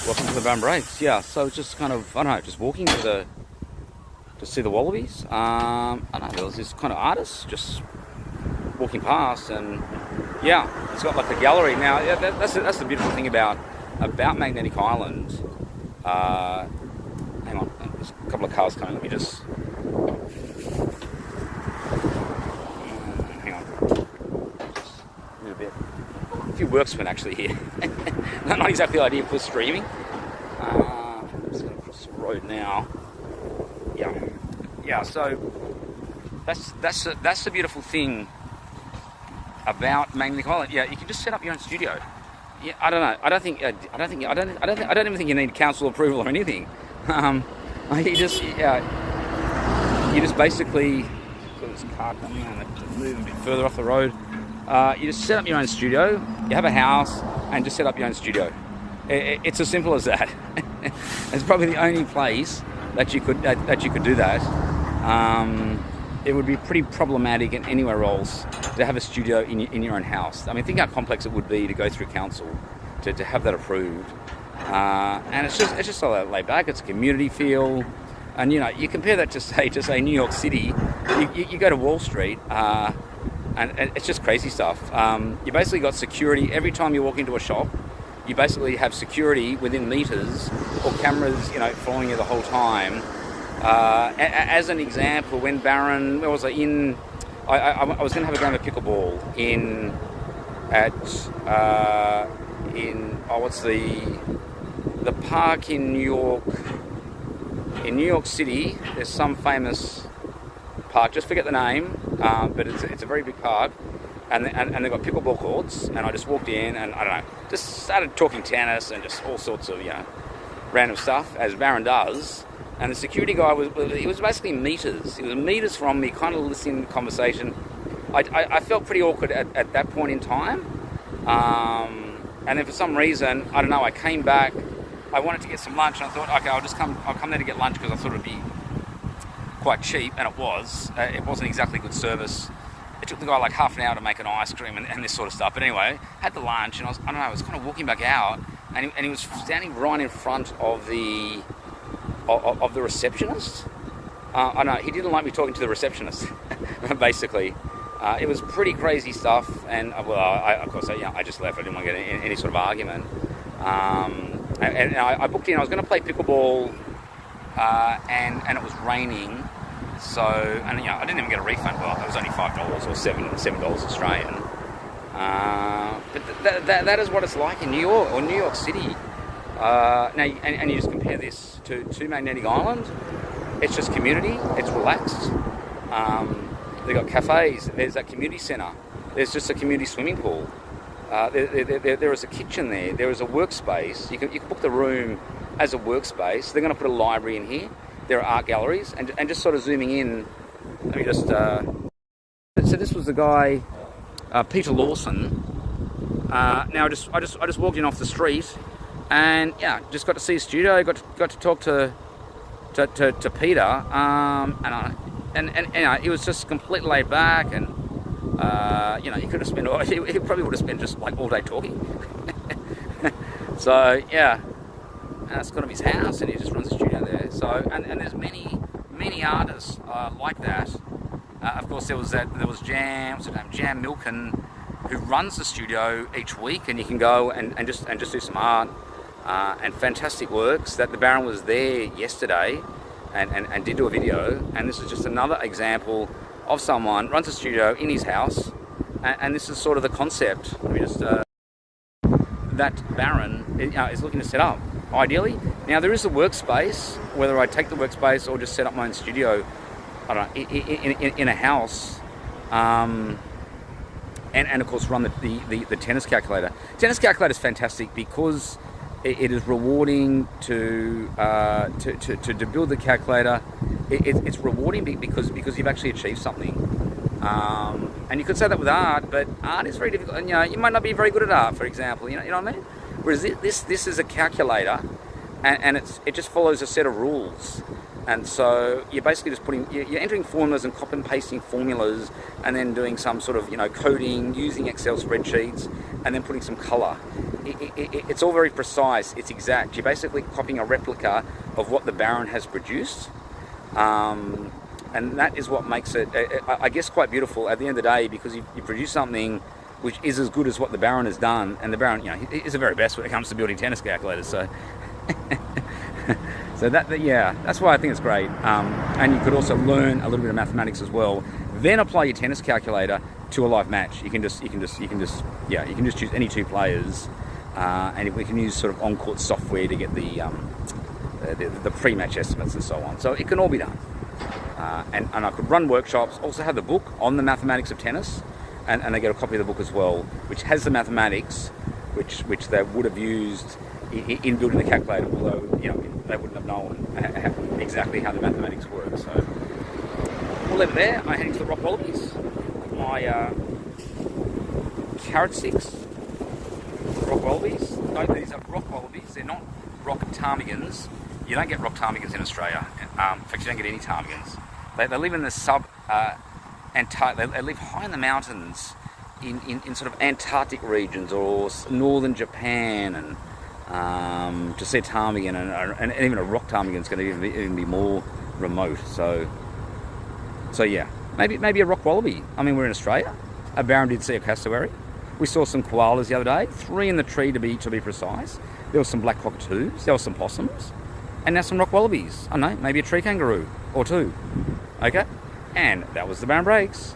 Welcome to the Brown Breaks. Yeah, so just kind of, I don't know, just walking to see the wallabies. I don't know, there was this kind of artist just walking past, and yeah, it's got like a gallery. Now, yeah, that's the beautiful thing about Magnetic Island. Hang on, there's a couple of cars coming. Let me just hang on. Just move a bit. A few worksmen actually here. Not exactly ideal for streaming. I'm just going to cross the road now. Yeah. So that's the beautiful thing about Magnetic Island. Yeah, you can just set up your own studio. Yeah, I don't know. I don't even think you need council approval or anything. You just basically got this car coming and move a bit further off the road. You just set up your own studio. You have a house and just set up your own studio. It's as simple as that. It's probably the only place that you could do that. It would be pretty problematic in anywhere else to have a studio in your own house. I mean, think how complex it would be to go through council to have that approved. And it's just all that laid back. It's a community feel, and you compare that to say New York City. You go to Wall Street. And it's just crazy stuff. You basically got security every time you walk into a shop. You basically have security within meters or cameras, following you the whole time. As an example, when Barron, where was I in? I was going to have a game of pickleball what's the park in New York? In New York City, there's some famous park, just forget the name, but it's a very big park, and they've got pickleball courts, and I just walked in and I don't know, just started talking tennis and just all sorts of random stuff, as Baron does, and the security guy was basically meters. He was meters from me, kind of listening to the conversation. I felt pretty awkward at that point in time, and then for some reason, I don't know, I came back, I wanted to get some lunch, and I thought, okay, I'll come there to get lunch because I thought it'd be quite cheap, and it was. It wasn't exactly good service. It took the guy like half an hour to make an ice cream and this sort of stuff. But anyway, had the lunch, and I was kind of walking back out, and he was standing right in front of the receptionist. I don't know, he didn't like me talking to the receptionist, basically. It was pretty crazy stuff, and of course, I just left. I didn't want to get in any sort of argument. And I booked in. I was going to play pickleball, and it was raining. So, and I didn't even get a refund. Well, it was only $5 or $7 Australian. But that is what it's like in New York or New York City. Now, and you just compare this to Magnetic Island. It's just community. It's relaxed. They've got cafes. There's that community centre. There's just a community swimming pool. There is a kitchen there. There is a workspace. You can book the room as a workspace. They're going to put a library in here. There are art galleries, and just sort of zooming in. Let me just. So this was the guy, Peter Lawson. Now I just walked in off the street, and just got to see his studio. Got to talk to Peter. And he was just completely laid back, and he could have spent. He probably would have spent just like all day talking. So it's got him his house, and he just runs a studio there. So and there's many artists like that. Of course, there was Jam. What's his name? Jam Milkin, who runs the studio each week, and you can go and just do some art and fantastic works. That the Baron was there yesterday and did do a video. And this is just another example of someone runs a studio in his house, and this is sort of the concept. Let me just that Baron is looking to set up. Ideally, now there is a workspace. Whether I take the workspace or just set up my own studio, I don't know, in a house, and of course run the tennis calculator. Tennis calculator is fantastic because it is rewarding to build the calculator. It's rewarding because you've actually achieved something. And you could say that with art, but art is very difficult. And you might not be very good at art, for example. You know what I mean? Whereas this is a calculator, and it just follows a set of rules. And so you're basically just you're entering formulas and copy and pasting formulas, and then doing some sort of coding using Excel spreadsheets, and then putting some colour it's all very precise. It's exact. You're basically copying a replica of what the Baron has produced. And that is what makes it, I guess, quite beautiful at the end of the day, because you produce something which is as good as what the Baron has done. And the Baron, you know, he is the very best when it comes to building tennis calculators. So, so yeah, that's why I think it's great. And you could also learn a little bit of mathematics as well. Then apply your tennis calculator to a live match. You can just choose any two players, and we can use sort of on-court software to get the pre-match estimates and so on. So it can all be done. And I could run workshops, also have the book on the mathematics of tennis, and they get a copy of the book as well, which has the mathematics which they would have used in building the calculator, although, you know, they wouldn't have known exactly how the mathematics work. So we'll leave it there. I head into the rock wallabies. My carrot sticks, rock wallabies. Note these are rock wallabies. They're not rock ptarmigans. You don't get rock ptarmigans in Australia. In fact, you don't get any ptarmigans. They live in the they live high in the mountains in sort of Antarctic regions or northern Japan, and to see a ptarmigan and even a rock ptarmigan is going to even be more remote. So yeah, maybe a rock wallaby. I mean, we're in Australia. A Baron did see a cassowary. We saw some koalas the other day, 3 in the tree to be precise. There were some black cockatoos. There were some possums. And now some rock wallabies. I don't know, maybe a tree kangaroo or 2. Okay? And that was the Baron Breaks.